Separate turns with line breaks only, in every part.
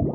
Hey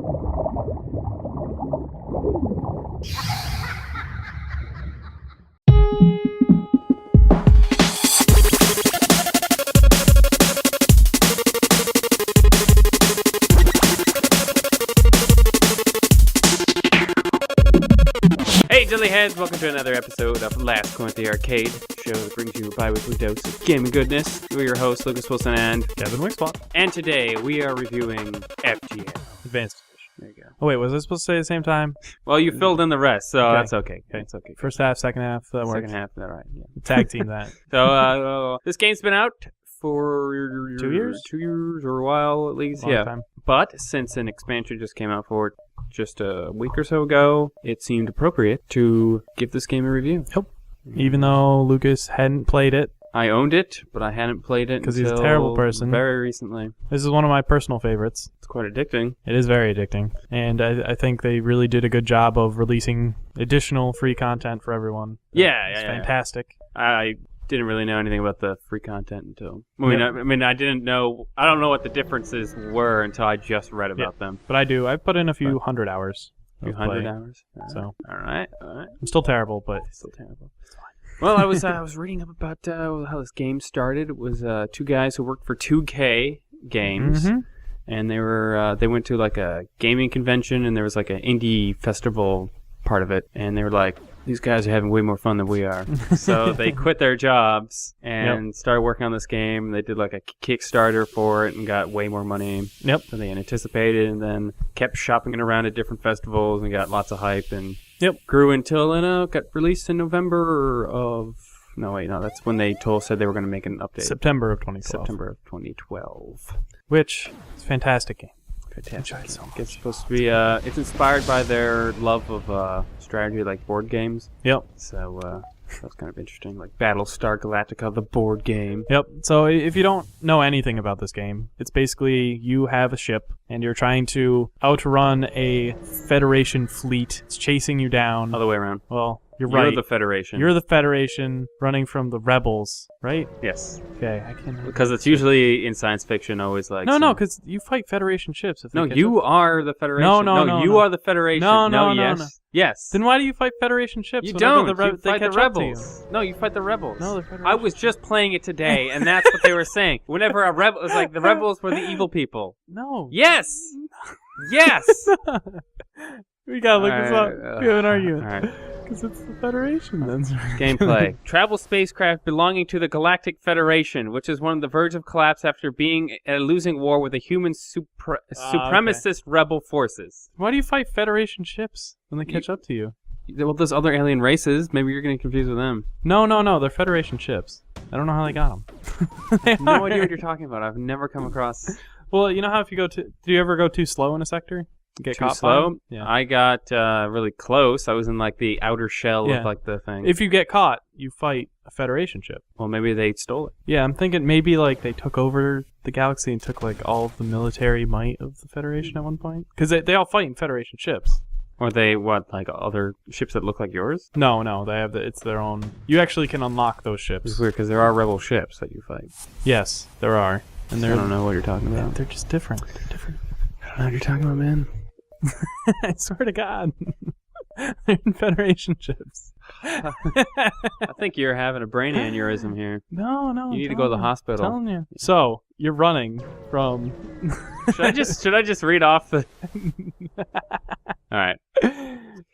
Jellyheads, welcome to another episode of Last Corner at the Arcade, show that brings you a bi-weekly dose of gaming goodness. We're your hosts, Lucas Wilson and
Kevin Wixpot.
And today we are reviewing FTL.
Advanced Edition.
There you go.
Oh wait, was I supposed to say at the same time?
Well, you filled in the rest, so
Okay.
that's okay. It's okay.
First half, second half, that works.
Second half, all right. Yeah.
Tag team that.
So, this game's been out for
2 years?
2 years or a while at least,
Long
yeah.
time.
But since an expansion just came out for it just a week or so ago, it seemed appropriate to give this game a review.
Yep. Even though Lucas hadn't played it.
I owned it, but I hadn't played it
because he's a terrible person.
Very recently.
This is one of my personal favorites.
It's quite addicting.
It is very addicting. And I think they really did a good job of releasing additional free content for everyone. It's fantastic.
I didn't really know anything about the free content until... I didn't know... I don't know what the differences were until I just read about them.
But I do. I've put in a few hundred hours.
A few hundred hours?
So.
All right.
I'm still terrible, but...
Still terrible. Well, I was reading up about how this game started. It was two guys who worked for 2K Games, and they went to like a gaming convention, and there was like an indie festival part of it, and they were like, these guys are having way more fun than we are. So they quit their jobs and started working on this game. They did like a Kickstarter for it and got way more money than they had anticipated, and then kept shopping it around at different festivals and got lots of hype and grew until it got released in November of... No, wait, no, that's when they said they were going to make an update.
September of 2012.
September of 2012.
Which is a fantastic game.
Fantastic. It's supposed to be, it's inspired by their love of strategy, like board games.
Yep.
So, that's kind of interesting. Like Battlestar Galactica, the board game.
Yep. So if you don't know anything about this game, it's basically you have a ship and you're trying to outrun a Federation fleet. It's chasing you down.
Other way around.
Well, you're right.
You're the Federation.
You're the Federation running from the rebels, right?
Yes.
Okay, I can't...
Because it's usually in science fiction always like...
No, because you fight Federation ships.
No, you are the Federation.
No,
you are the Federation.
No.
Yes.
Then why do you fight Federation ships?
You don't. You
they
fight the
catch
rebels. No, you fight the rebels.
No, the Federation.
I was just playing it today, and that's what they were saying. Whenever a rebel... It's like the rebels were the evil people.
No.
Yes! Yes!
We gotta look this up. We have an argument.
All right.
Because it's the Federation, then.
Gameplay. Travel spacecraft belonging to the Galactic Federation, which is on the verge of collapse after losing war with the human supremacist rebel forces.
Why do you fight Federation ships when they catch up to you?
Well, there's other alien races. Maybe you're getting confused with them.
No. They're Federation ships. I don't know how they got them.
No idea what you're talking about. I've never come across...
Well, you know how if you do you ever go too slow in a sector? Get
too
caught
slow?
Yeah.
I got really close. I was in like the outer shell of like the thing.
If you get caught, you fight a Federation ship.
Well, maybe they stole it.
Yeah, I'm thinking maybe like they took over the galaxy and took like all of the military might of the Federation at one point. Because they all fight in Federation ships.
Or they, like other ships that look like yours?
No, they have it's their own. You actually can unlock those ships.
It's weird because there are rebel ships that you fight.
Yes, there are. And
I don't know what you're talking about.
They're just different. They're different.
I don't know what you're talking about, man.
I swear to God. They're in Federation ships.
I think you're having a brain aneurysm here.
No.
You need to go to the hospital.
I'm telling you. So, you're running from...
Should I just read off the... All right.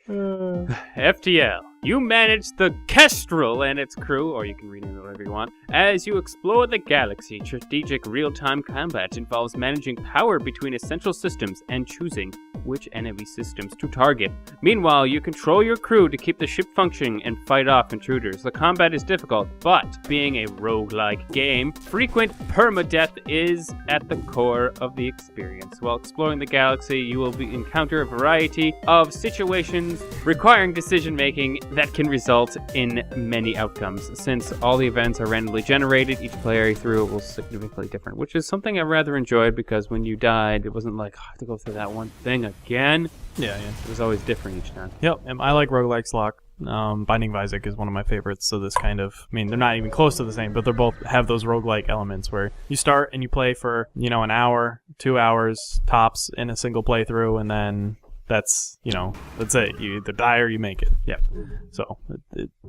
FTL. You manage the Kestrel and its crew, or you can rename it whatever you want. As you explore the galaxy, strategic real-time combat involves managing power between essential systems and choosing which enemy systems to target. Meanwhile, you control your crew to keep the ship functioning and fight off intruders. The combat is difficult, but being a roguelike game, frequent permadeath is at the core of the experience. While exploring the galaxy, you will encounter a variety of situations requiring decision-making that can result in many outcomes. Since all the events are randomly generated, each player through it will significantly different, which is something I rather enjoyed because when you died, it wasn't like, I have to go through that one thing again.
Yeah.
It was always different each time.
Yep, and I like roguelikes Binding of Isaac is one of my favorites. So this kind of, I mean, they're not even close to the same, but they both have those roguelike elements where you start and you play for, an hour, 2 hours tops in a single playthrough, and then that's it. You either die or you make it.
Yep.
So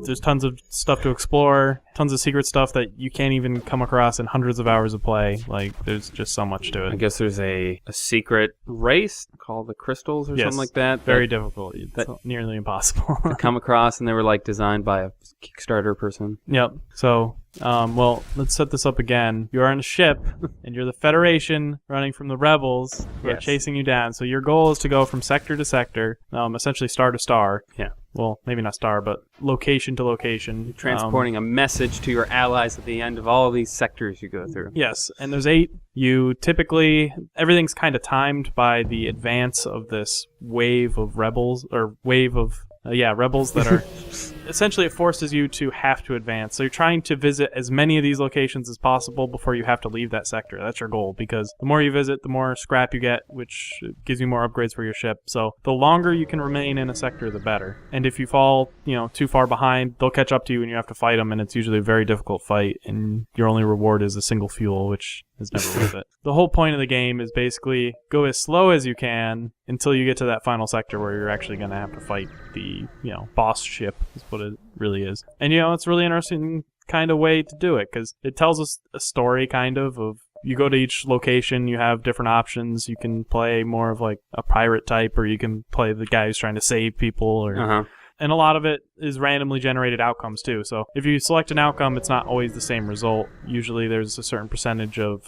there's tons of stuff to explore, tons of secret stuff that you can't even come across in hundreds of hours of play. Like, there's just so much to it.
I guess there's a secret race called the Crystals or something like that.
Very difficult. It's nearly impossible.
to come across, and they were like designed by a Kickstarter person.
Yep. So, let's set this up again. You're on a ship, and you're the Federation running from the rebels who are chasing you down. So your goal is to go from sector to sector, essentially star to star.
Yeah.
Well, maybe not star, but location to location.
Transporting a message to your allies at the end of all of these sectors you go through.
Yes, and there's 8. You typically, everything's kind of timed by the advance of this wave of rebels, or wave of rebels that are essentially, it forces you to have to advance. So you're trying to visit as many of these locations as possible before you have to leave that sector. That's your goal, because the more you visit, the more scrap you get, which gives you more upgrades for your ship. So the longer you can remain in a sector, the better. And if you fall, too far behind, they'll catch up to you and you have to fight them, and it's usually a very difficult fight, and your only reward is a single fuel, which is never worth it. The whole point of the game is basically go as slow as you can until you get to that final sector where you're actually going to have to fight the, boss ship is what it really is. And, it's a really interesting kind of way to do it, because it tells us a story kind of you go to each location, you have different options. You can play more of like a pirate type, or you can play the guy who's trying to save people, or... And a lot of it is randomly generated outcomes, too. So if you select an outcome, it's not always the same result. Usually there's a certain percentage of,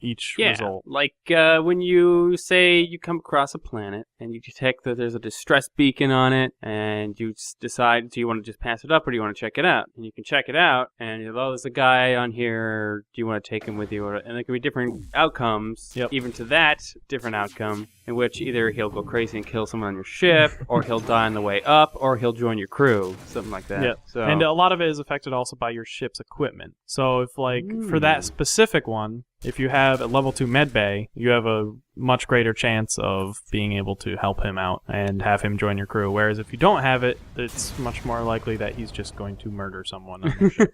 each result.
Like when you say you come across a planet and you detect that there's a distress beacon on it, and you decide, do you want to just pass it up or do you want to check it out? And you can check it out, and there's a guy on here, do you want to take him with you? And there can be different outcomes, even to that different outcome, in which either he'll go crazy and kill someone on your ship, or he'll die on the way up, or he'll join your crew, something like that.
Yeah.
So.
And a lot of it is affected also by your ship's equipment. So if, for that specific one, if you have a level 2 med bay, you have a much greater chance of being able to help him out and have him join your crew. Whereas if you don't have it, it's much more likely that he's just going to murder someone on your ship.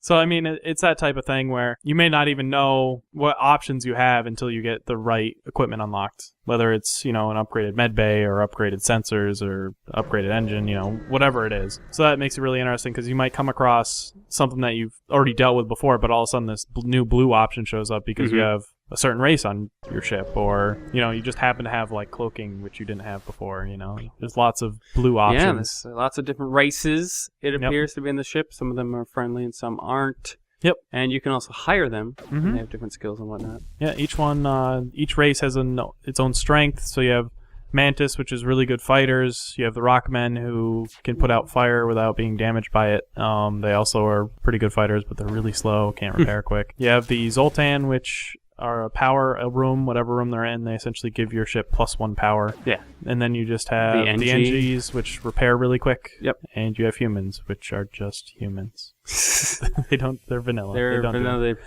So, I mean, it's that type of thing where you may not even know what options you have until you get the right equipment unlocked. Whether it's, an upgraded med bay or upgraded sensors or upgraded engine, whatever it is. So that makes it really interesting, because you might come across something that you've already dealt with before, but all of a sudden this new blue option shows up because you have a certain race on your ship, or you just happen to have cloaking, which you didn't have before. There's lots of blue options.
Yeah, there's lots of different races, it appears to be in the ship. Some of them are friendly and some aren't.
Yep.
And you can also hire them. They have different skills and whatnot.
Yeah, each race has its own strength. So you have Mantis, which is really good fighters. You have the Rockmen, who can put out fire without being damaged by it. They also are pretty good fighters, but they're really slow, can't repair quick. You have the Zoltan, which are a room, whatever room they're in, they essentially give your ship +1 power.
Yeah.
And then you just have the NGs, which repair really quick.
Yep.
And you have humans, which are just humans. They're vanilla.
They're marginally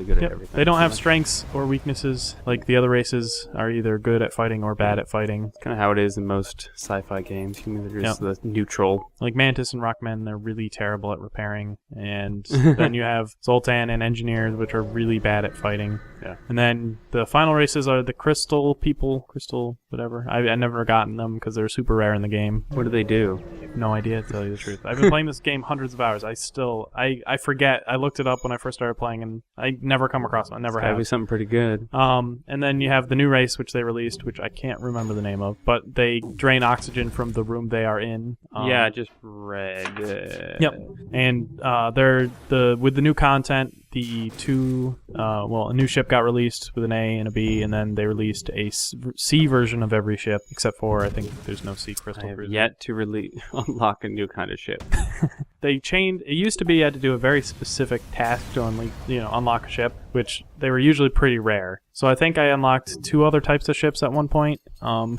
good at everything.
They don't have strengths or weaknesses. Like the other races are either good at fighting or bad at fighting.
It's kind of how it is in most sci-fi games. Humans are just the neutral.
Like Mantis and Rockmen, they're really terrible at repairing. And then you have Zoltan and Engineers, which are really bad at fighting.
Yeah.
And then the final races are the Crystal people. Crystal whatever. I never gotten them because they're super rare in the game.
What do they do?
I have no idea, to tell you the truth. I've been playing this game hundreds of hours. I forget. I looked it up when I first started playing, and I never come across them. I never have.
Gotta be something pretty good.
And then you have the new race, which they released, which I can't remember the name of, but they drain oxygen from the room they are in.
Yeah, just red.
Yep. And with the new content, a new ship got released with an A and a B, and then they released a C version of every ship, except for, I think there's no C crystal.
I have yet to unlock a new kind of ship.
they changed. It used to be you had to do a very specific task to unlock a ship, which they were usually pretty rare. So I think I unlocked 2 other types of ships at one point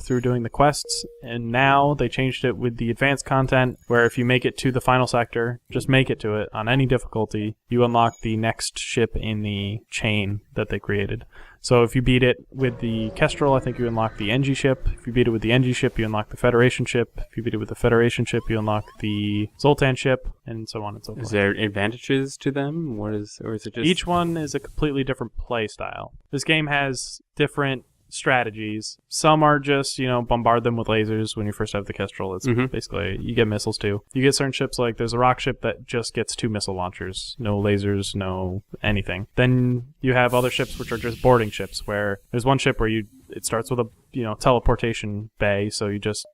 through doing the quests, and now they changed it with the advanced content, where if you make it to the final sector, just make it to it on any difficulty, you unlock the next ship in the chain that they created. So if you beat it with the Kestrel, I think you unlock the Engi ship. If you beat it with the Engi ship, you unlock the Federation ship. If you beat it with the Federation ship, you unlock the Zoltan ship, and so on and so forth.
Is there advantages to them? Or is it just...
Each one is a completely different play style. This game has different strategies. Some are just, bombard them with lasers when you first have the Kestrel. It's basically, you get missiles too. You get certain ships, like there's a rock ship that just gets 2 missile launchers. No lasers, no anything. Then you have other ships which are just boarding ships, where there's one ship where it starts with a teleportation bay, so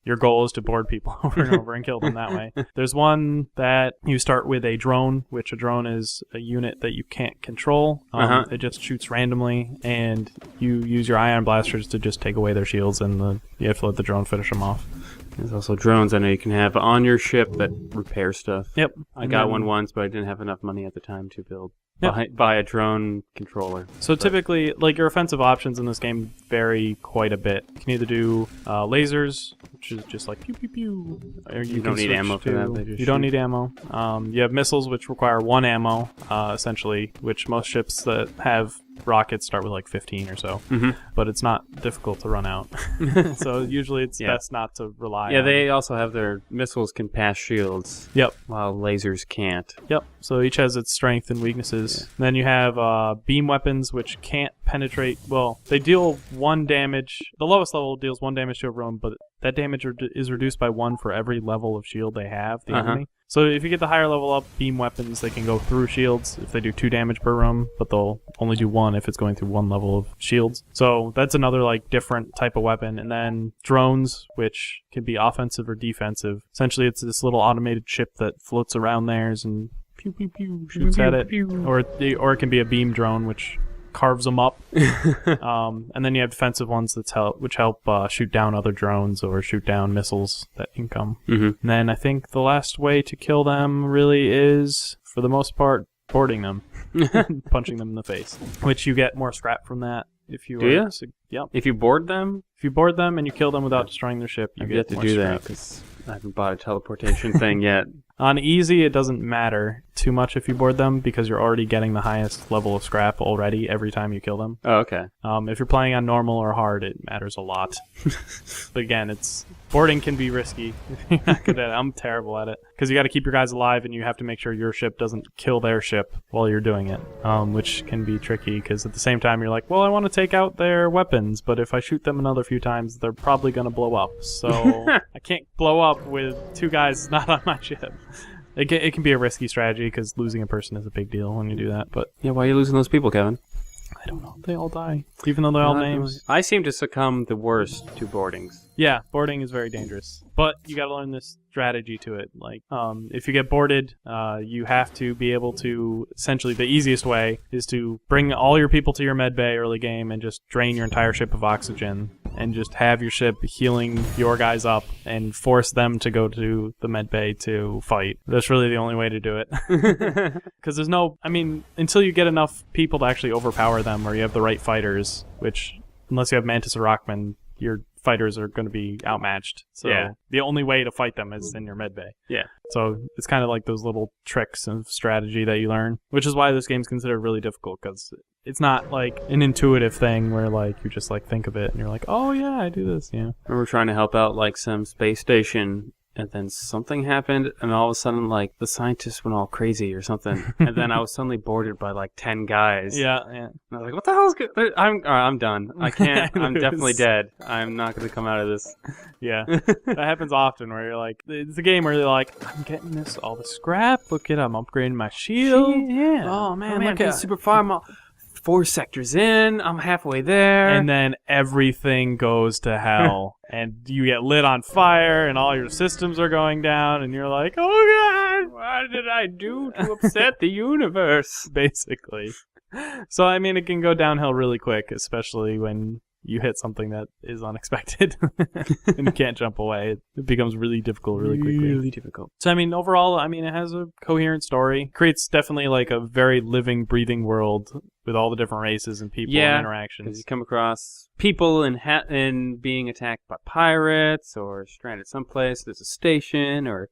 your goal is to board people over and over and kill them that way. There's one that you start with a drone, which a drone is a unit that you can't control. It just shoots randomly, and you use your ion blasters to just take away their shields, and you have to let the drone finish them off.
There's also drones I know you can have on your ship that repair stuff.
Yep.
I got one once, but I didn't have enough money at the time to buy a drone controller.
So typically, your offensive options in this game vary quite a bit. You can either do lasers, which is just like pew pew pew. Or
you don't need ammo for that.
You don't need ammo. You have missiles, which require 1 ammo, essentially, which most ships that have rockets start with 15 or so. But it's not difficult to run out. So usually it's best not to rely on.
Yeah, they also have their missiles can pass shields.
Yep.
While lasers can't.
Yep. So each has its strength and weaknesses. Yeah. Then you have beam weapons, which can't penetrate. Well, they deal 1 damage. The lowest level deals 1 damage to a room, but that damage is reduced by 1 for every level of shield they have, the enemy. So if you get the higher level up beam weapons, they can go through shields if they do 2 damage per room, but they'll only do 1 if it's going through 1 level of shields. So that's another different type of weapon. And then drones, which can be offensive or defensive. Essentially, it's this little automated ship that floats around theirs and pew pew pew shoots at it. Or it can be a beam drone, which carves them up. And then you have defensive ones which help shoot down other drones or shoot down missiles that can come. And then I think the last way to kill them really is, for the most part, boarding them. Punching them in the face. Which you get more scrap from that. If you yep.
If you board them?
If you board them and you kill them without destroying their ship, you get
to
more
do
scrap.
that, because I haven't bought a teleportation thing yet.
On easy, it doesn't matter too much if you board them, because you're already getting the highest level of scrap already every time you kill them.
Oh, okay.
If you're playing on normal or hard, it matters a lot. But again, boarding can be risky. You're not good at it. I'm terrible at it, because you got to keep your guys alive, and you have to make sure your ship doesn't kill their ship while you're doing it, which can be tricky, because at the same time you're like, well, I want to take out their weapons, but if I shoot them another few times, they're probably going to blow up. So I can't blow up with 2 guys not on my ship. It can be a risky strategy, because losing a person is a big deal when you do that. But
yeah, why are you losing those people, Kevin?
I don't know. They all die, even though they're all names.
I seem to succumb the worst to boardings.
Yeah, boarding is very dangerous. But you got to learn this strategy to it. If you get boarded, you have to be able to, essentially, the easiest way is to bring all your people to your med bay early game and just drain your entire ship of oxygen, and just have your ship healing your guys up and force them to go to the med bay to fight. That's really the only way to do it. Because there's until you get enough people to actually overpower them, or you have the right fighters, which, unless you have Mantis or Rockman, your fighters are going to be outmatched. So the only way to fight them is in your med bay.
Yeah.
So it's kind of like those little tricks of strategy that you learn, which is why this game's considered really difficult, because it's not like an intuitive thing where you just think of it and you're like, oh yeah, I do this. Yeah.
I remember trying to help out some space station, and then something happened, and all of a sudden the scientists went all crazy or something, and then I was suddenly boarded by 10 guys.
Yeah.
And I was like, what the hell is good? I'm done. I can't. I'm definitely dead. I'm not going to come out of this.
Yeah. That happens often, where you're it's a game where you're I'm getting all the scrap. Look at I'm upgrading my shield.
Yeah.
Oh man, look
at super farm. 4 sectors in, I'm halfway there.
And then everything goes to hell. And you get lit on fire, and all your systems are going down, and you're like, oh god,
what did I do to upset the universe?
Basically. So, it can go downhill really quick, especially when you hit something that is unexpected and you can't jump away. It becomes really difficult really quickly.
Really difficult.
So, I mean, overall, I mean, it has a coherent story. Creates definitely like a very living, breathing world with all the different races and people and interactions.
Because you come across people and being attacked by pirates or stranded someplace. There's a station or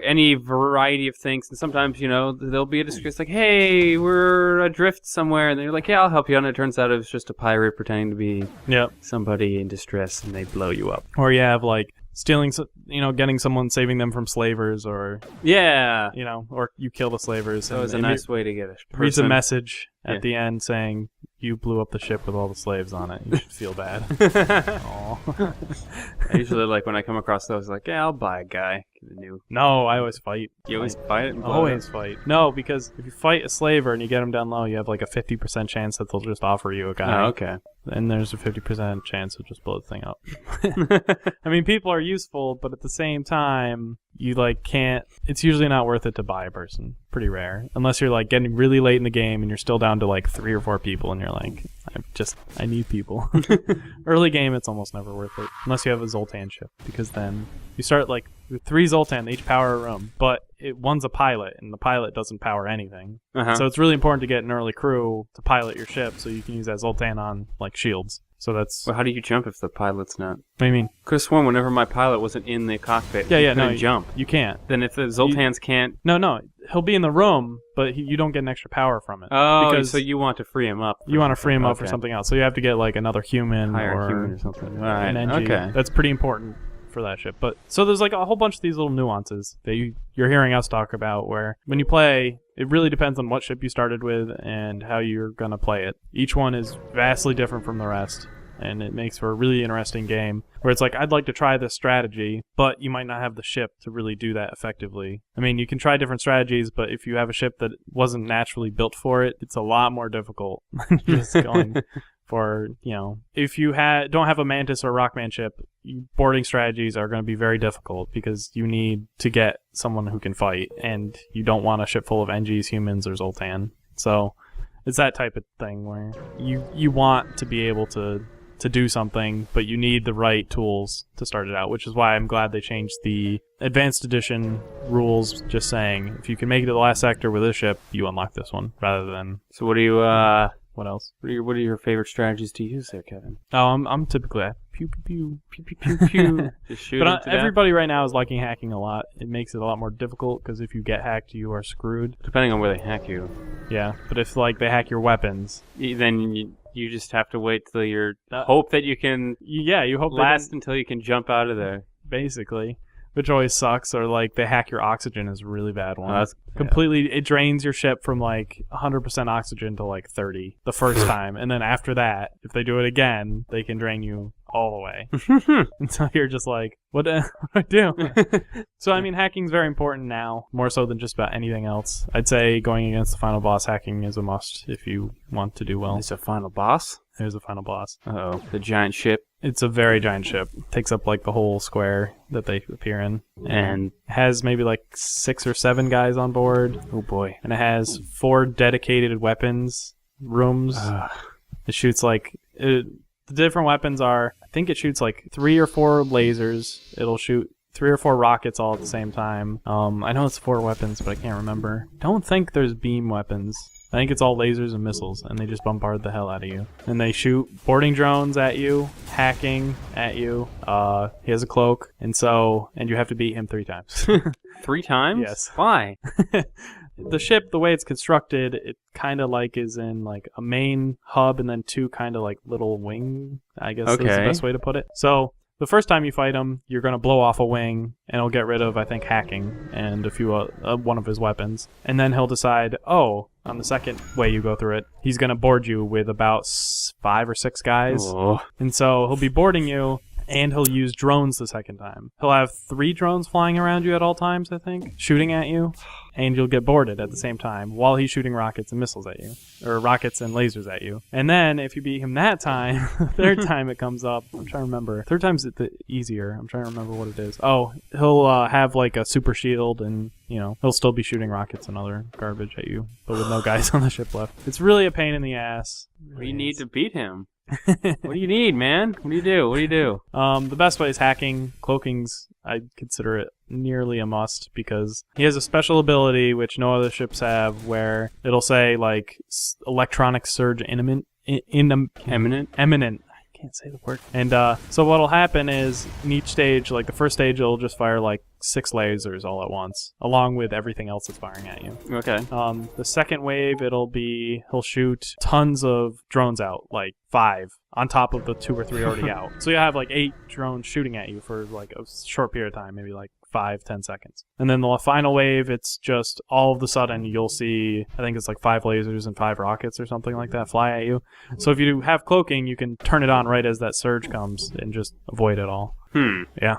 any variety of things. And sometimes, there'll be a distress like, hey, we're adrift somewhere. And they're like, yeah, I'll help you. And it turns out it was just a pirate pretending to be somebody in distress, and they blow you up.
Or you have like stealing, getting someone, saving them from slavers, or or you kill the slavers.
So it's a nice way to get a person.
Reads a message at the end saying you blew up the ship with all the slaves on it. You should feel bad.
I usually when I come across those, I'll buy a guy. Get a new.
No, I always fight.
You always fight it?
Always fight. No, because if you fight a slaver and you get him down low, you have like a 50% chance that they'll just offer you a guy.
Oh, okay.
And there's a 50% chance to just blow the thing up. I mean, people are useful, but at the same time, you can't. It's usually not worth it to buy a person. Pretty rare, unless you're getting really late in the game and you're still down to 3 or 4 people, and you're I need people. Early game, it's almost never worth it, unless you have a Zoltan ship, because then you start with 3 Zoltan, they each power a room, but one's a pilot, and the pilot doesn't power anything. So it's really important to get an early crew to pilot your ship, so you can use that Zoltan on shields. So that's.
Well, how do you jump if the pilot's not?
What do you mean?
Could have sworn whenever my pilot wasn't in the cockpit, he couldn't jump.
You can't.
Then if the Zoltans can't.
No, he'll be in the room, but you don't get an extra power from it.
Oh, because so you want to free him up.
You want to free him up for something else. So you have to get another human
or human or something. All right.
An NG. Okay. That's pretty important for that ship. But so there's a whole bunch of these little nuances that you're hearing us talk about, where when you play, it really depends on what ship you started with and how you're going to play it. Each one is vastly different from the rest, and it makes for a really interesting game where it's I'd like to try this strategy, but you might not have the ship to really do that effectively. I mean, you can try different strategies, but if you have a ship that wasn't naturally built for it, it's a lot more difficult than just going for, if you don't have a Mantis or a Rockman ship, boarding strategies are going to be very difficult because you need to get someone who can fight, and you don't want a ship full of NGs, humans, or Zoltan. So it's that type of thing where you want to be able to do something, but you need the right tools to start it out, which is why I'm glad they changed the Advanced Edition rules, just saying if you can make it to the last sector with this ship, you unlock this one, rather than...
So what do you,
what else?
What are your favorite strategies to use there, Kevin?
Oh, I'm typically pew pew pew pew pew pew pew.
Just shoot
but everybody right now is liking hacking a lot. It makes it a lot more difficult because if you get hacked, you are screwed.
Depending on where they hack you.
Yeah, but if they hack your weapons,
then you just have to wait till you hope that you can.
Yeah, you hope
last until you can jump out of there.
Basically. Which always sucks, or they hack your oxygen is a really bad one.
Oh,
completely, it drains your ship from 100% oxygen to 30 the first time, and then after that, if they do it again, they can drain you all the way. And so you're just what do I do? So I mean, hacking's very important now, more so than just about anything else. I'd say going against the final boss, hacking is a must if you want to do well.
There's a final boss?
There's a final boss.
Uh-oh. The giant ship?
It's a very giant ship. It takes up the whole square that they appear in. And has maybe 6 or 7 guys on board.
Oh boy.
And it has 4 dedicated weapons rooms. It shoots the different weapons are, I think it shoots 3 or 4 lasers. It'll shoot 3 or 4 rockets all at the same time. I know it's 4 weapons, but I can't remember. Don't think there's beam weapons. I think it's all lasers and missiles, and they just bombard the hell out of you. And they shoot boarding drones at you, hacking at you. He has a cloak, and you have to beat him 3 times.
3 times?
Yes.
Why?
The ship, the way it's constructed, it kind of is in a main hub and then 2 kind of little wing, I guess is the best way to put it. So the first time you fight him, you're going to blow off a wing, and he'll get rid of, I think, hacking and a few one of his weapons. And then he'll decide, on the second way you go through it, he's going to board you with about 5 or 6 guys.
Oh.
And so he'll be boarding you, and he'll use drones the second time. He'll have 3 drones flying around you at all times, I think, shooting at you, and you'll get boarded at the same time while he's shooting rockets and missiles at you, or rockets and lasers at you. And then if you beat him that time, the third time it comes up, I'm trying to remember. Third time's easier. I'm trying to remember what it is. Oh, he'll have a super shield, and he'll still be shooting rockets and other garbage at you, but with no guys on the ship left. It's really a pain in the ass.
We need to beat him. What do you need, man? What do you do? What do you do?
The best way is hacking. Cloaking's, I consider it nearly a must because he has a special ability which no other ships have where it'll say like electronic surge imminent. I can't say the word. And so what'll happen is in each stage, like the first stage, it'll just fire like 6 lasers all at once, along with everything else that's firing at you.
Okay.
The second wave, he'll shoot tons of drones out, like 5 on top of the 2 or 3 already out. So you have like 8 drones shooting at you for like a short period of time, maybe like 5-10 seconds. And then the final wave, it's just all of a sudden you'll see, I think it's like 5 lasers and 5 rockets or something like that fly at you. So if you have cloaking, you can turn it on right as that surge comes and just avoid it all. Yeah.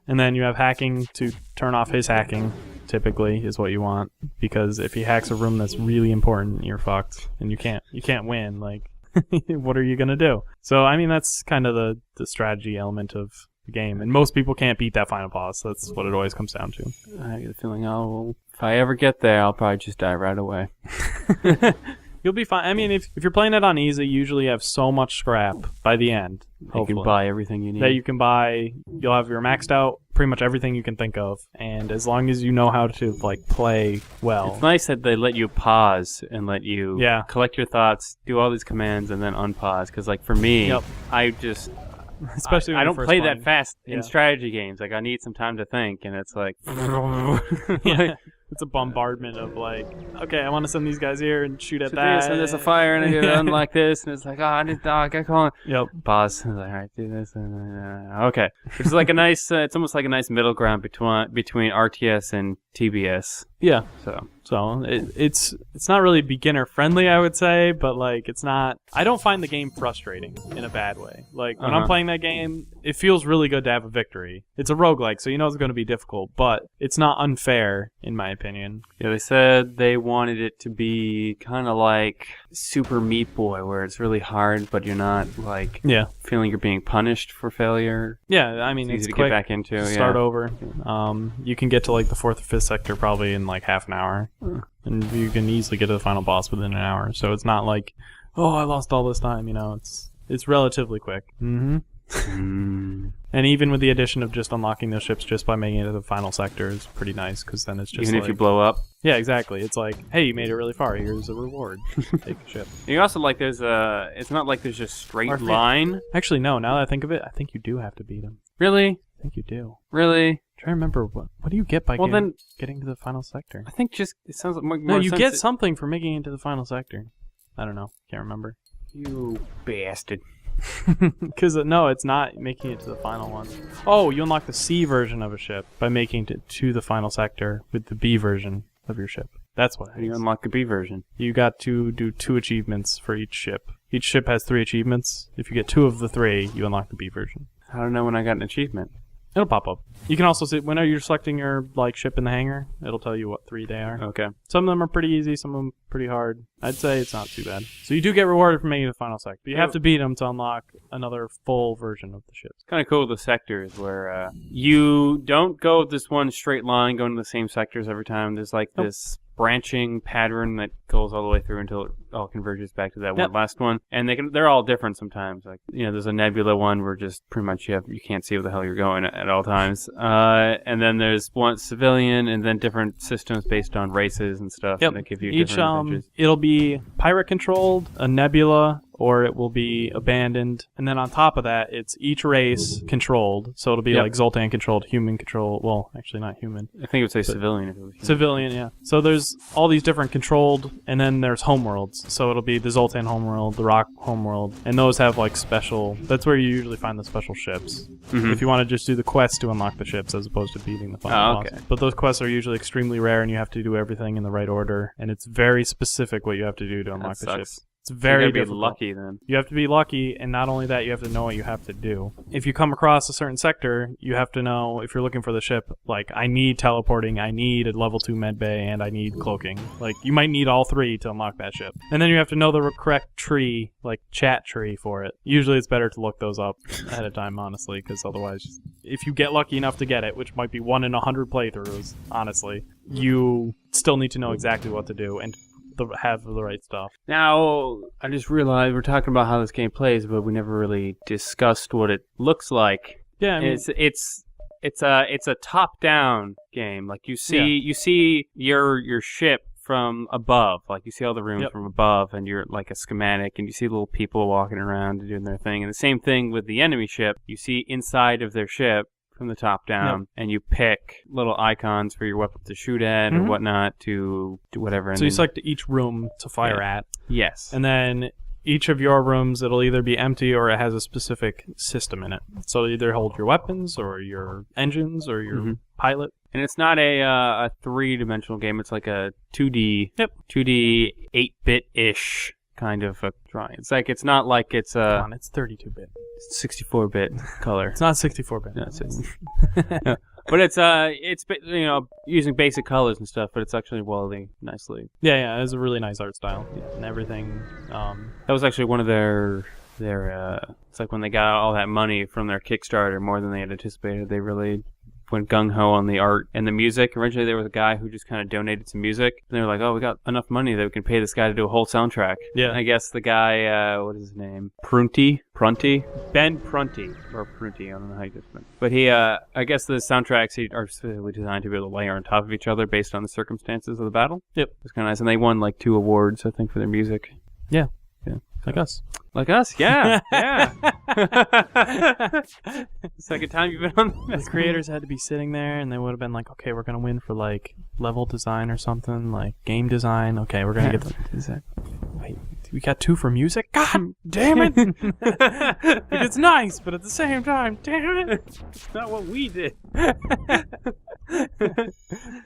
And then you have hacking to turn off his hacking, typically, is what you want. Because if he hacks a room that's really important, you're fucked. And you can't win. Like, what are you going to do? So, I mean, that's kind of the strategy element of the game. And most people can't beat that final boss. That's what it always comes down to.
I get the feeling, if I ever get there, I'll probably just die right away.
You'll be fine. I mean, if you're playing it on easy, you usually have so much scrap by the end.
You can buy everything you need.
That you can buy. You'll have your maxed out pretty much everything you can think of. And as long as you know how to like play well.
It's nice that they let you pause and let you collect your thoughts, do all these commands, and then unpause. Because like for me, I just...
Especially when
I don't play
playing.
that fast in strategy games. Like I need some time to think, and it's like...
It's a bombardment of like, okay, I want to send these guys here and shoot at
so
that.
There's a fire, and I gotta unlock this, and it's like, I gotta call it.
Yep.
Pause. Like, all right, do this. Okay. Which is like a nice. It's almost like a nice middle ground between RTS and TBS.
Yeah.
So
it's not really beginner friendly, I would say, but like it's not. I don't find the game frustrating in a bad way. Like when I'm playing that game, it feels really good to have a victory. It's a roguelike, so you know it's going to be difficult, but it's not unfair in my opinion.
Yeah, they said they wanted it to be kind of like Super Meat Boy, where it's really hard, but you're not like feeling you're being punished for failure.
Yeah, I mean
it's easy to
quick,
get back into.
Start over. You can get to like the 4th or 5th sector probably in like half an hour. And you can easily get to the final boss within an hour. So it's not like, oh, I lost all this time. You know, it's relatively quick. And even with the addition of just unlocking those ships just by making it to the final sector is pretty nice because then it's just
even if you blow up.
Yeah, exactly. It's like, hey, you made it really far. Here's a reward. Take a ship.
You also like there's it's not like there's just straight line.
Actually, no. Now that I think of it, I think you do have to beat him.
Really?
I think you do.
Really?
Try to remember what do you get by getting to the final sector?
I think just it sounds like more
no. You
sense
get something for making it to the final sector. I don't know. Can't remember.
You bastard.
Because no, it's not making it to the final one. Oh, you unlock the C version of a ship by making it to the final sector with the B version of your ship. That's what it is.
You unlock the B version.
You got to do 2 achievements for each ship. Each ship has 3 achievements. If you get 2 of the 3, you unlock the B version.
I don't know when I got an achievement.
It'll pop up. You can also see when you're selecting your like ship in the hangar, it'll tell you what 3 they are.
Okay.
Some of them are pretty easy, some of them pretty hard. I'd say it's not too bad. So you do get rewarded for making the final sector. But you have to beat them to unlock another full version of the ships.
It's kind of cool with the sectors where you don't go this one straight line going to the same sectors every time. There's like this branching pattern that goes all the way through until it all converges back to that one last one. And they're all different sometimes. Like, you know, there's a nebula one where just pretty much you can't see where the hell you're going at all times. And then there's one civilian, and then different systems based on races and stuff that give you different adventures.
It'll be pirate controlled, a nebula, or it will be abandoned. And then on top of that, it's each race controlled. So it'll be like Zoltan controlled, human controlled. Well, actually not human.
I think it would say civilian if it was human.
Civilian, yeah. So there's all these different controlled, and then there's homeworlds. So it'll be the Zoltan homeworld, the Rock homeworld, and those have like special... That's where you usually find the special ships. If you want to just do the quests to unlock the ships as opposed to beating the final boss. But those quests are usually extremely rare, and you have to do everything in the right order, and it's very specific what you have to do to unlock the ships. It's very difficult.
You gotta be lucky then.
You have to be lucky, and not only that, you have to know what you have to do. If you come across a certain sector, you have to know, if you're looking for the ship, like, I need teleporting, I need a level 2 med bay, and I need cloaking. Like, you might need all 3 to unlock that ship. And then you have to know the correct tree, like, chat tree for it. Usually it's better to look those up ahead of time, honestly, because otherwise, if you get lucky enough to get it, which might be 1 in 100 playthroughs, honestly, you still need to know exactly what to do. And have the right stuff.
Now, I just realized we're talking about how this game plays, but we never really discussed what it looks like.
Yeah, I mean,
it's a top-down game. Like you see your ship from above. Like you see all the rooms from above, and you're like a schematic, and you see little people walking around and doing their thing. And the same thing with the enemy ship. You see inside of their ship from the top down, and you pick little icons for your weapon to shoot at or whatnot to do whatever. And
so you select each room to fire at.
Yes.
And then each of your rooms, it'll either be empty or it has a specific system in it. So it'll either hold your weapons or your engines or your pilot.
And it's not a three-dimensional game. It's like a 2D, 2D 8-bit-ish kind of a drawing. It's not like it's
Come on, it's 32-bit.
64-bit color.
It's not 64-bit.
No, but it's using basic colors and stuff. But it's actually welding nicely.
Yeah, it has a really nice art style and everything.
That was actually one of their. It's like when they got all that money from their Kickstarter, more than they had anticipated. They really went gung-ho on the art and the music. Originally, there was a guy who just kind of donated some music. And they were like, oh, we got enough money that we can pay this guy to do a whole soundtrack.
Yeah.
And I guess the guy, what is his name? Prunty? Ben Prunty. Or Prunty, I don't know how you just meant. But he, I guess the soundtracks are specifically designed to be able to layer on top of each other based on the circumstances of the battle.
Yep.
It's kind of nice. And they won like 2 awards, I think, for their music.
Yeah.
Yeah.
Like us.
Like us, yeah. Second time you've been on this.
The creators had to be sitting there, and they would have been like, okay, we're going to win for, like, level design or something, like game design. Okay, we're going to get the... Wait, we got 2 for music? God damn it! It's nice, but at the same time, damn it!
It's not what we did.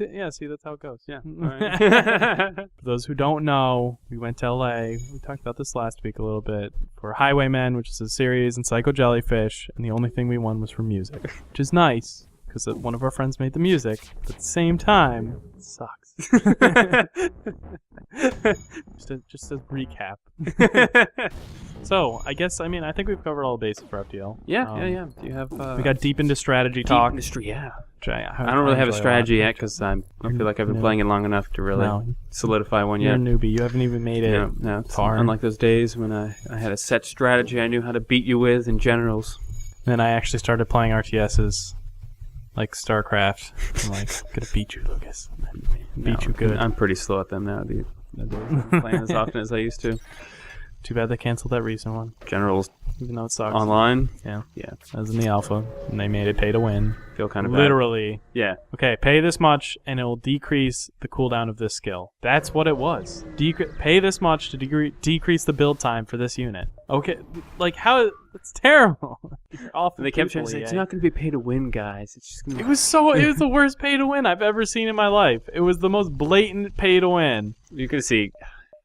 Yeah, see, that's how it goes.
Yeah.
For those who don't know, we went to LA. We talked about this last week a little bit. For Highwaymen, which is a series, and Psycho Jellyfish, and the only thing we won was for music. Which is nice, because one of our friends made the music, but at the same time, it sucks. just a recap. So, I think we've covered all the bases for FTL.
Yeah. Do you have...
we got deep into strategy talk.
Yeah.
I
don't really have a strategy yet, because I feel like I've been playing it long enough to really solidify one
You're
yet.
a newbie. You haven't even made it
No,
far.
Unlike those days when I had a set strategy I knew how to beat you with in generals.
Then I actually started playing RTSs, like StarCraft. I'm like, I'm going to beat you, Lucas. Beat you good.
I'm pretty slow at them now. I'm playing as often as I used to.
Too bad they canceled that recent one.
Generals
Even though it sucks.
online.
Yeah. That was in the alpha, and they made it pay to win.
Feel kind of bad.
Literally.
Yeah.
Okay, pay this much, and it will decrease the cooldown of this skill. That's what it was. Pay this much to decrease the build time for this unit. Okay, like how? It's terrible. You're awful.
And they kept trying to say, it's not going to be pay to win, guys. It's just gonna be...
It was the worst pay to win I've ever seen in my life. It was the most blatant pay to win.
You can see...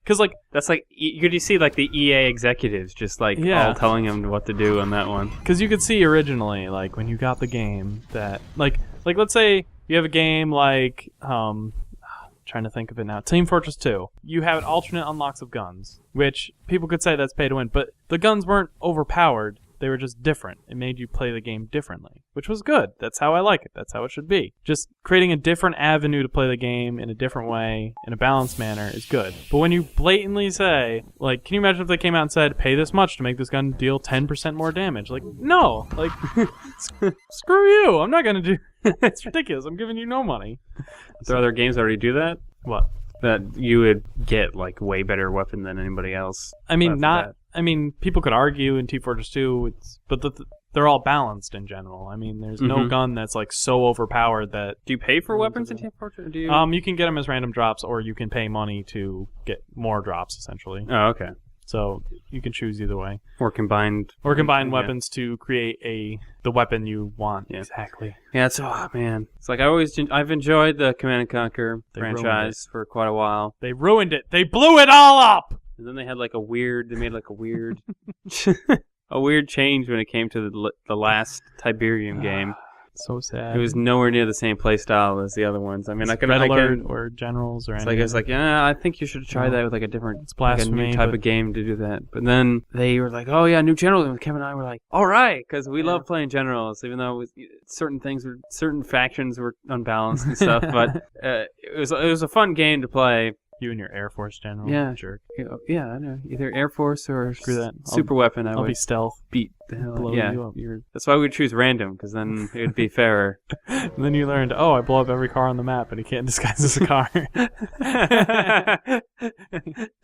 Because, like...
That's like... You see, like, the EA executives just, like, all telling them what to do on that one.
Because you could see originally, like, when you got the game, that... Like, let's say you have a game like... trying to think of it now. Team Fortress 2. You have alternate unlocks of guns, which people could say that's pay to win, but the guns weren't overpowered. They were just different. It made you play the game differently, which was good. That's how I like it. That's how it should be. Just creating a different avenue to play the game in a different way, in a balanced manner, is good. But when you blatantly say, like, can you imagine if they came out and said, pay this much to make this gun deal 10% more damage? Like, no. Like, screw you. I'm not going to do... It's ridiculous. I'm giving you no money.
There are other games that already do that?
What?
That you would get, like, way better weapon than anybody else.
I mean, people could argue in Team Fortress 2, but they're all balanced in general. I mean, there's no gun that's, like, so overpowered that...
Do you pay for weapons in Team Fortress? Do you...
You can get them as random drops, or you can pay money to get more drops, essentially.
Oh, okay.
So you can choose either way.
Or combine
weapons to create the weapon you want.
Yeah.
Exactly.
Yeah, man. It's like I've enjoyed the Command & Conquer franchise for quite a while.
They ruined it. They blew it all up!
And then they made like a weird a weird change when it came to the last Tiberium game.
So sad.
It was nowhere near the same play style as the other ones. I mean,
Red Alert or Generals or anything.
It's like, yeah, I think you should try that with like a different,
it's blasphemy,
like a new type of game to do that. But then they were like, oh yeah, new Generals. And Kevin and I were like, all right, because we love playing Generals, even though certain factions were unbalanced and stuff. But it was a fun game to play.
You and your Air Force general.
Yeah.
Jerk.
Yeah, I know. Either Air Force or
Screw that.
super weapon.
I'll
would
be stealth.
beat the hell.
Blow
Yeah,
you up.
that's why we would choose random, because then it would be fairer.
And then you learned, I blow up every car on the map, and he can't disguise as a car.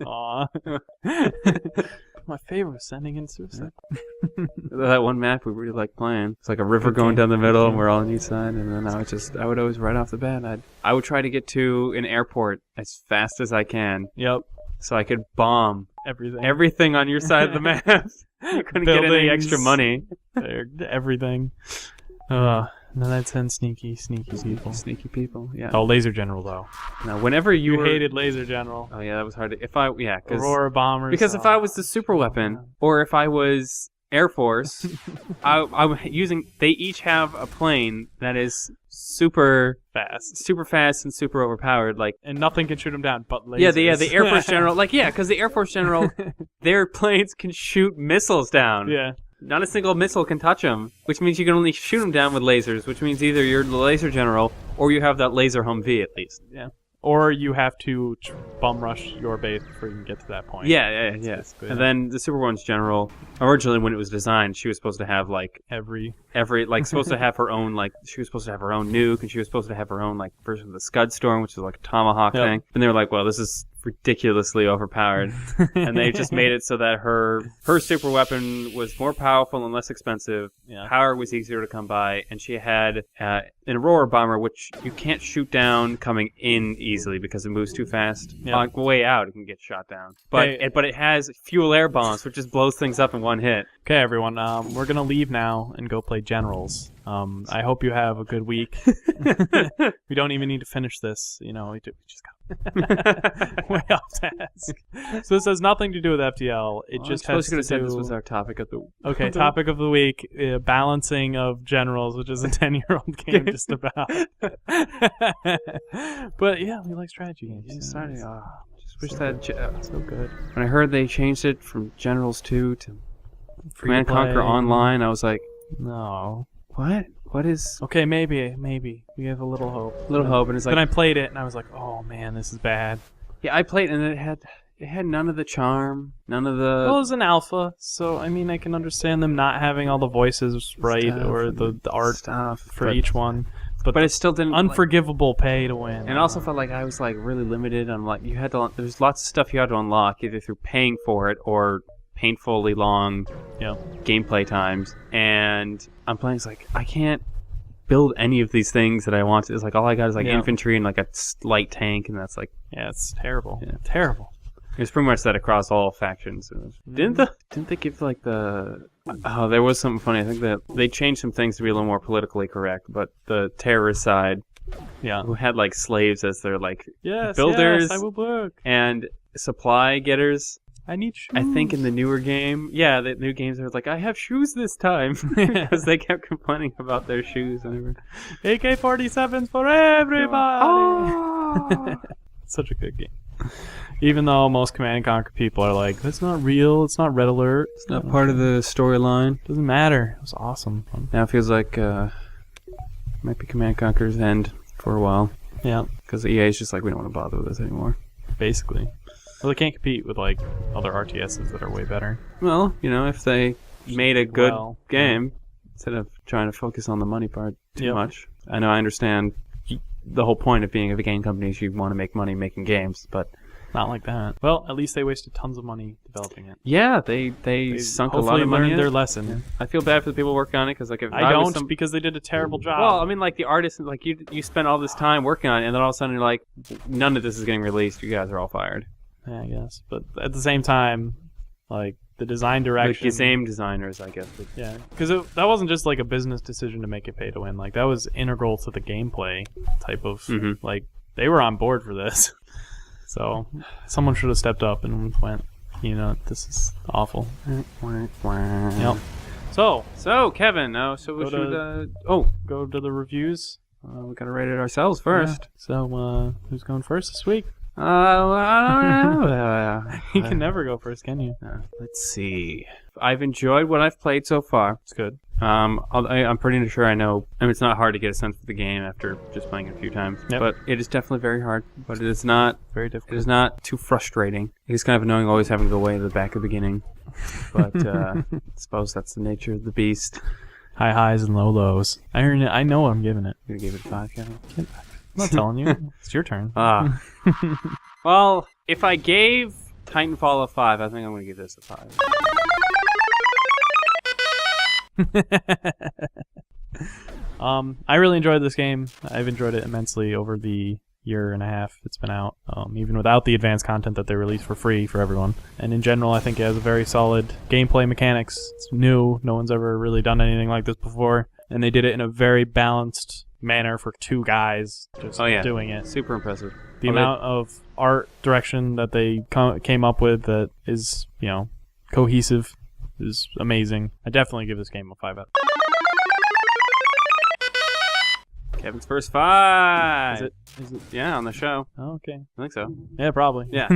Aw. My favorite was sending in suicide.
That one map we really like playing. It's like a river going down the middle, and we're all on each side. And then I would always right off the bat, I would try to get to an airport as fast as I can.
Yep.
So I could bomb
Everything
on your side of the map. You couldn't get any extra money.
Everything. No, that's sneaky people.
Sneaky people, yeah.
Oh, Laser General, though.
Now, whenever you
hated Laser General.
Oh, yeah, that was hard to...
Aurora Bombers.
Because if I was the super weapon, or if I was Air Force, they each have a plane that is super fast and super overpowered,
and nothing can shoot them down but lasers.
Yeah, the Air Force General, because the Air Force General, their planes can shoot missiles down.
Yeah.
Not a single missile can touch them, which means you can only shoot them down with lasers, which means either you're the Laser General or you have that laser Humvee at least.
Yeah. Or you have to bum rush your base before you can get to that point.
Yeah. And then the Super One's General, originally when it was designed, she was supposed to have
every
supposed to have her own she was supposed to have her own nuke, and she was supposed to have her own version of the Scud Storm, which is like a Tomahawk thing. And they were like, well, this is ridiculously overpowered, and they just made it so that her super weapon was more powerful and less expensive. Power was easier to come by, and she had an Aurora bomber, which you can't shoot down coming in easily because it moves too fast. On the way out, it can get shot down. But it has fuel air bombs, which just blows things up in one hit.
Okay, everyone, we're gonna leave now and go play Generals. I hope you have a good week. We don't even need to finish this. We just got way off task. So this has nothing to do with FTL. It just has to do...
This was our topic of the...
Okay, topic of the week, balancing of Generals, which is a 10-year-old game just about. But yeah, we like strategy games.
Just wish that...
so good.
When I heard they changed it from Generals 2 to Command & Conquer Online, I was like...
No.
What? What is...
Okay, maybe. We have a little hope.
And it's like...
Then I played it, and I was like, oh man, this is bad.
Yeah, I played, and it had none of the charm, none of the...
Well, it was an alpha, so, I mean, I can understand them not having all the voices right, or the art for each one. But it still didn't... Unforgivable pay to win.
And also felt like I was, really limited on, there's lots of stuff you had to unlock, either through paying for it, or painfully long gameplay times. And I'm playing, it's like, I can't build any of these things that I want. It's like all I got is infantry and a light tank, and that's
it's terrible. Yeah. Terrible.
It's pretty much that across all factions. Didn't they give there was something funny. I think that they changed some things to be a little more politically correct, but the terrorist side, who had slaves as their builders,
I will work,
and supply getters.
I need shoes.
I think in the newer game, the new games are I have shoes this time, because they kept complaining about their shoes and everything.
AK-47s for everybody. Oh! Such a good game. Even though most Command & Conquer people are like, that's not real, it's not Red Alert.
It's not part of the storyline.
Doesn't matter. It was awesome.
Now it feels like might be Command & Conquer's end for a while.
Yeah.
Because EA is just we don't want to bother with this anymore.
Basically. Well, they can't compete with other RTSs that are way better.
Well, if they made a good game instead of trying to focus on the money part too much. I understand the whole point of being a game company is you want to make money making games, but
not like that. Well, at least they wasted tons of money developing it.
Yeah, they sunk a lot of money.
Learned their lesson. Yeah.
I feel bad for the people working on it because if
I don't because they did a terrible job.
Well, I mean, the artists, you spent all this time working on it, and then all of a sudden you're like, none of this is getting released. You guys are all fired.
Yeah, I guess. But at the same time, the design direction...
The same designers, I guess.
Yeah, because that wasn't just a business decision to make it pay to win. That was integral to the gameplay type of... they were on board for this. So, someone should have stepped up and went, this is awful. Yep.
So Kevin, we should...
go to the reviews.
We gotta rate it ourselves first.
Yeah. So, who's going first this week?
I don't know.
You can never go first, can you?
Let's see. I've enjoyed what I've played so far.
It's good.
I'm pretty sure I know. I mean, it's not hard to get a sense of the game after just playing it a few times.
Yep.
But it is definitely very hard. But it is not
Very difficult.
It is not too frustrating. It is kind of annoying always having to go way to the back of the beginning. But I suppose that's the nature of the beast.
High highs and low lows. I know what I'm giving it.
You gave it 5, Kevin?
I'm not telling you. It's your turn.
Well, if I gave Titanfall a 5, I think I'm going to give this a 5.
I really enjoyed this game. I've enjoyed it immensely over the year and a half it's been out, even without the advanced content that they released for free for everyone. And in general, I think it has a very solid gameplay mechanics. It's new. No one's ever really done anything like this before. And they did it in a very balanced manner for 2 guys just doing it.
Super impressive.
The amount of art direction that they came up with that is, cohesive is amazing. I definitely give this game a 5 out.
Kevin's first 5.
Is it?
Yeah, on the show.
Oh, okay.
I think so.
Yeah, probably.
Yeah.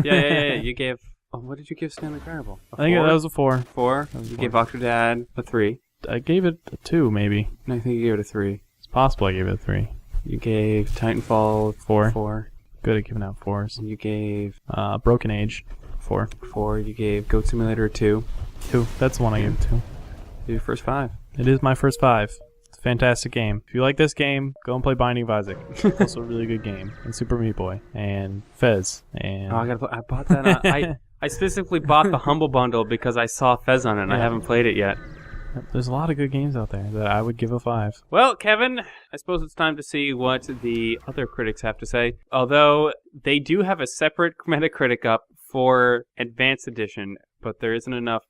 You gave... Oh, what did you give Stanley Parable?
I think that was a 4.
4? You gave Octodad a 3.
I gave it a 2, maybe.
No, I think you gave it a 3.
It's possible I gave it a 3.
You gave Titanfall 4.
Good at giving out 4s.
You gave...
Broken Age 4.
4. You gave Goat Simulator 2.
2. That's the one I gave it to.
Your first 5.
It is my first 5. It's a fantastic game. If you like this game, go and play Binding of Isaac. It's also a really good game. And Super Meat Boy. And Fez. And...
Oh, I bought that. I specifically bought the Humble Bundle because I saw Fez on it and I haven't played it yet.
There's a lot of good games out there that I would give a 5.
Well, Kevin, I suppose it's time to see what the other critics have to say. Although they do have a separate Metacritic up for Advanced Edition, but there isn't enough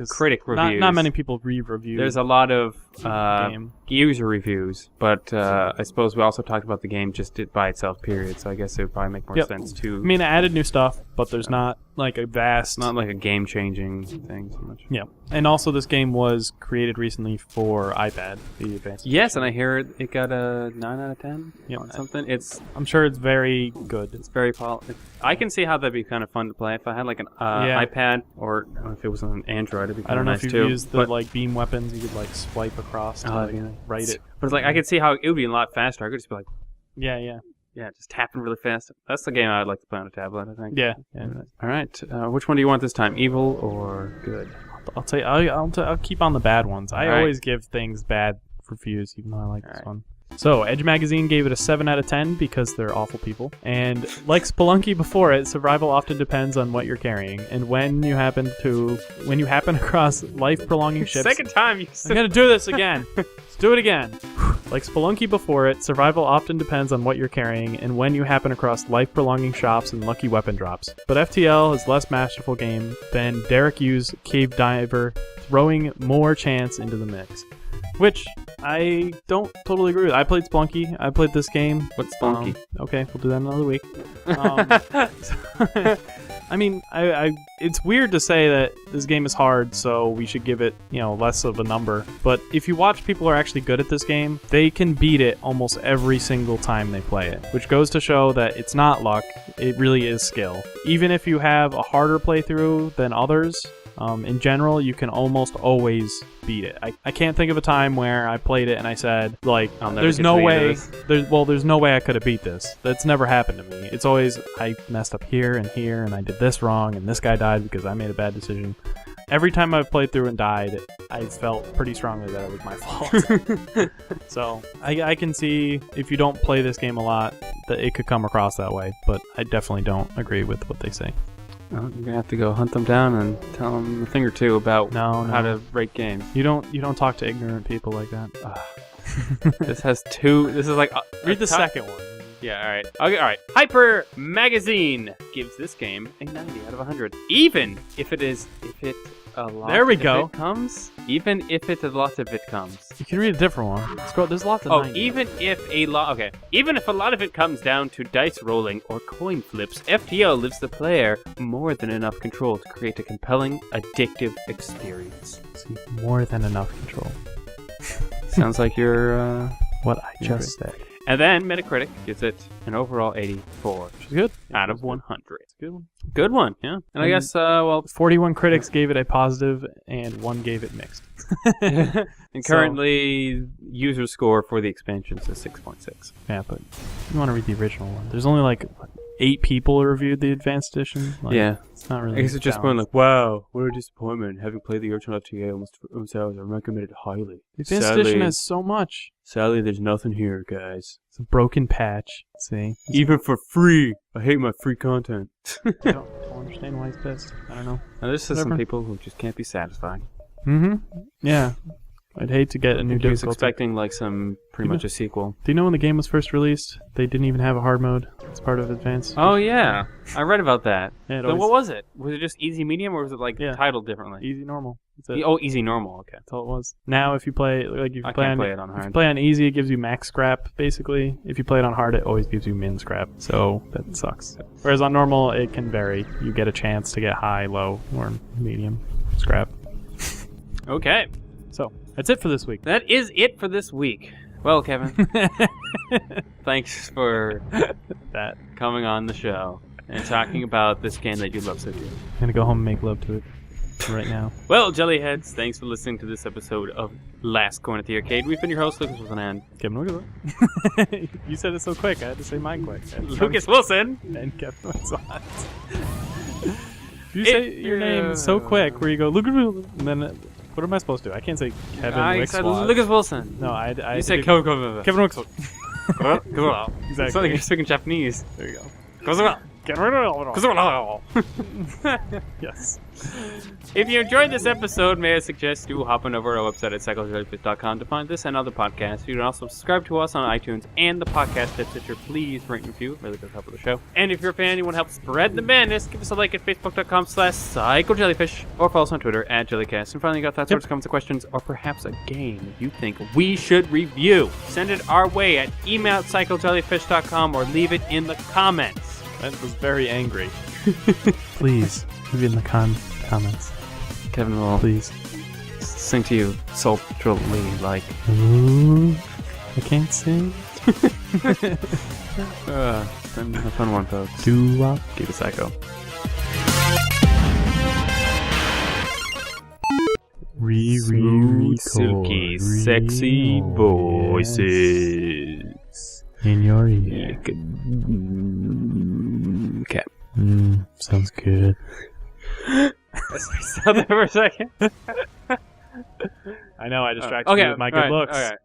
critic reviews.
Not many people re-review.
There's a lot of
game.
user reviews, but I suppose we also talked about the game just by itself, period. So I guess it would probably make more sense to...
I mean, it added new stuff, but there's not like a vast...
Not like a game-changing thing so much.
Yeah. And also this game was created recently for iPad, the Advanced
Yes, and I hear it got a 9 out of 10
on
something.
I'm sure it's very good.
It's very I can see how that'd be kind of fun to play. If I had like an iPad, or if it was on Android, it'd be kind
I don't
of
know
nice
if
too.
you've used the beam weapons, you could like swipe across to write it.
But it's like I could see how it would be a lot faster. I could just be like,
yeah,
just tapping really fast. That's the game I'd like to play on a tablet, I think.
Yeah.
All right, which one do you want this time? Evil or good?
I'll tell you. I'll keep on the bad ones. I always give things bad reviews, even though I like this one. So, Edge Magazine gave it a 7 out of 10 because they're awful people. And like Spelunky before it, survival often depends on what you're carrying. And when you happen across life-prolonging ships...
Second time you
I'm gonna do this again. Let's do it again. Like Spelunky before it, survival often depends on what you're carrying and when you happen across life-prolonging shops and lucky weapon drops. But FTL is less masterful game than Derek Yu's Cave Diver, throwing more chance into the mix. Which I don't totally agree with. I played Spelunky. I played this game.
What's Spelunky?
Okay, we'll do that another week. I mean, it's weird to say that this game is hard, so we should give it, less of a number. But if you watch people who are actually good at this game, they can beat it almost every single time they play it, which goes to show that it's not luck. It really is skill. Even if you have a harder playthrough than others, in general, you can almost always beat it. I can't think of a time where I played it and I said, like, there's no way I could have beat this. That's never happened to me. It's always, I messed up here, and I did this wrong, and this guy died because I made a bad decision. Every time I've played through and died, I felt pretty strongly that it was my fault. So, I can see, if you don't play this game a lot, that it could come across that way, but I definitely don't agree with what they say.
Well, you're gonna have to go hunt them down and tell them a thing or two about how to rate games.
You don't talk to ignorant people like that.
This has 2. This is like
read the second one.
Yeah, all right. Okay, all right. Hyper Magazine gives this game a 90 out of 100. Even if it a lot
there we
of
go.
it comes. Even if a lot of it comes.
You can read a different one. Scroll. There's lots of 90.
Even if a lot of it comes down to dice rolling or coin flips, FTL gives the player more than enough control to create a compelling, addictive experience.
See, more than enough control.
Sounds like you're
what I just said.
And then Metacritic gives it an overall 84.
Which is good.
Out of 100.
It's a good one.
Good one, yeah. And I guess,
41 critics gave it a positive, and 1 gave it mixed.
and currently, user score for the expansions is 6.6.
Yeah, but you want to read the original one. There's only like 8 people who reviewed the advanced edition. Like,
yeah.
It's not really.
I guess it's just going like, wow, what a disappointment. Having played the original FTL almost hours, I recommend it highly.
The advanced edition has so much.
Sadly, there's nothing here, guys.
It's a broken patch. See?
Even for free. I hate my free content.
I don't understand why he's pissed. I don't know.
Now, there's just some people who just can't be satisfied.
Mm-hmm. Yeah. I'd hate to get a new difficulty.
He was expecting like some pretty much a sequel.
Do you know when the game was first released, they didn't even have a hard mode as part of Advanced?
Oh yeah, I read about that.
Yeah,
so what was it? Was it just easy medium, or was it like titled differently?
Easy normal.
Easy normal. Okay,
that's all it was. Now, if you play if you play
it on hard.
If you play on easy, it gives you max scrap basically. If you play it on hard, it always gives you min scrap. So that sucks. Whereas on normal, it can vary. You get a chance to get high, low, or medium scrap.
Okay.
So, that's it for this week.
That is it for this week. Well, Kevin, thanks for
that
coming on the show and talking about this game that you love so dearly.
I'm going to go home and make love to it right now.
Well, Jellyheads, thanks for listening to this episode of Last Coin at the Arcade. We've been your host, Lucas Wilson, and
Kevin Wilson. You said it so quick, I had to say mine quick.
Lucas Wilson
and Kevin Wilson. You say your name so quick, where you go, Lucas Wilson, and then... What am I supposed to do? I can't say Kevin Wixwad.
I said Lucas Wilson.
No, I
you said Kevin
Wixwad.
Exactly. It's like you're speaking Japanese.
There you go. Yes.
If you enjoyed this episode, may I suggest you hop on over to our website at psychojellyfish.com to find this and other podcasts. You can also subscribe to us on iTunes and the podcast at Stitcher. Please rate and review. It really does help with the show. And if you're a fan and you want to help spread the madness, give us a like at facebook.com/psychojellyfish or follow us on Twitter at Jellycast. And finally, you got thoughts, comments, and questions, or perhaps a game you think we should review. Send it our way at email@psychojellyfish.com or leave it in the comments.
That was very angry. Please, leave it in the comments.
Kevin will
please
sing to you sultrily like...
Ooh, I can't sing.
Been a fun one, folks.
Doo-wop.
Keep it psycho. Silky, sexy voices
in your ear.
Okay.
Sounds good.
I saw that for a second.
I know, I distracted you with my good looks.
All right.